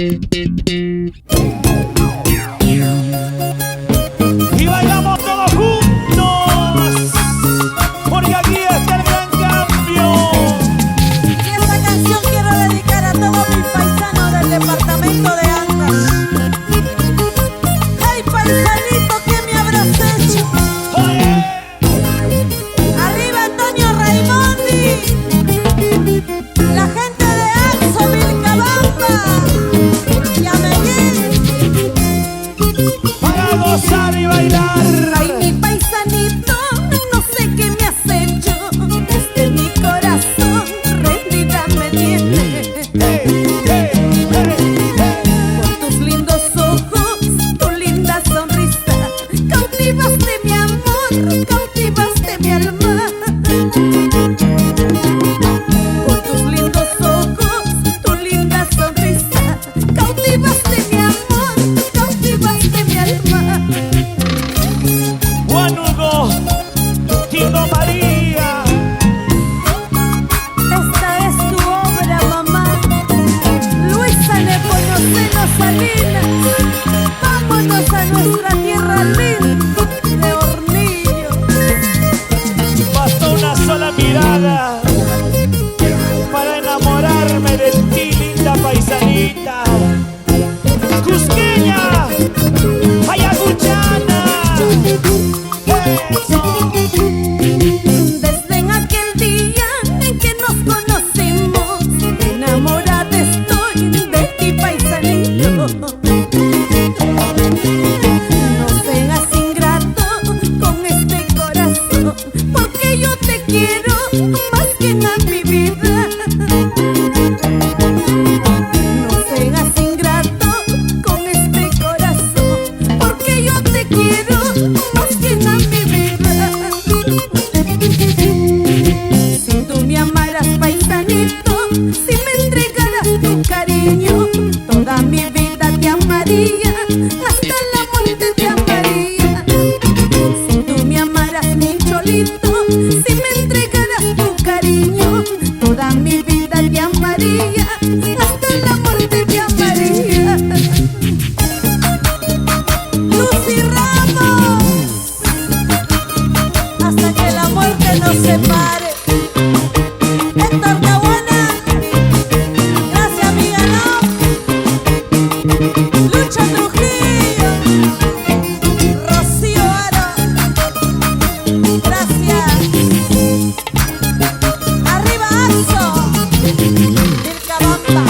Y bailamos todos juntos, porque aquí está el gran cambio. Y esta canción quiero dedicar a todos mis paisanos del departamento de Ancash. ¡Ay, paisanito, qué me habrás hecho! ¡Oye! ¡Arriba Antonio Raimondi! La gente de Axo, Vilcabamba y a Medellín Para gozar y bailar. Ay, mi paisanito, no sé qué me has hecho. Desde mi corazón rendida me tiene. Con tus lindos ojos, tu linda sonrisa, cautivaste mi amor, cautivaste mi alma. Con tus lindos ojos, tu linda sonrisa, cautivaste mi amor, cautivaste mi alma. Juan Hugo, Tito María. Esta es tu obra, mamá. Luisa Nepomuceno Salinas. Vámonos a nuestra tierra linda de Hornillo. Basta una sola mirada para enamorarme de ti, linda paisanita. Cusqueña, ayacuchana. Eso. Desde en aquel día en que nos conocimos, enamorada estoy de ti, paisanito. No seas ingrato con este corazón, porque yo te quiero más que nada, mi vida. No seas ingrato con este corazón, porque yo te quiero más que nada, mi vida. Si tú me amaras, paisanito, si me entregaras tu cariño, toda mi vida te amaría, hasta la muerte te amaría. Si tú me amaras, mi cholito, si me entregaras tu cariño, toda mi vida te amaría, hasta la muerte te amaría. Lucy Ramos, hasta que la muerte nos separe. Héctor Caguana, gracias, amiga, no. Lucho Trujillo, Rocío Aro, gracias. Arriba Axo, Vilcabamba.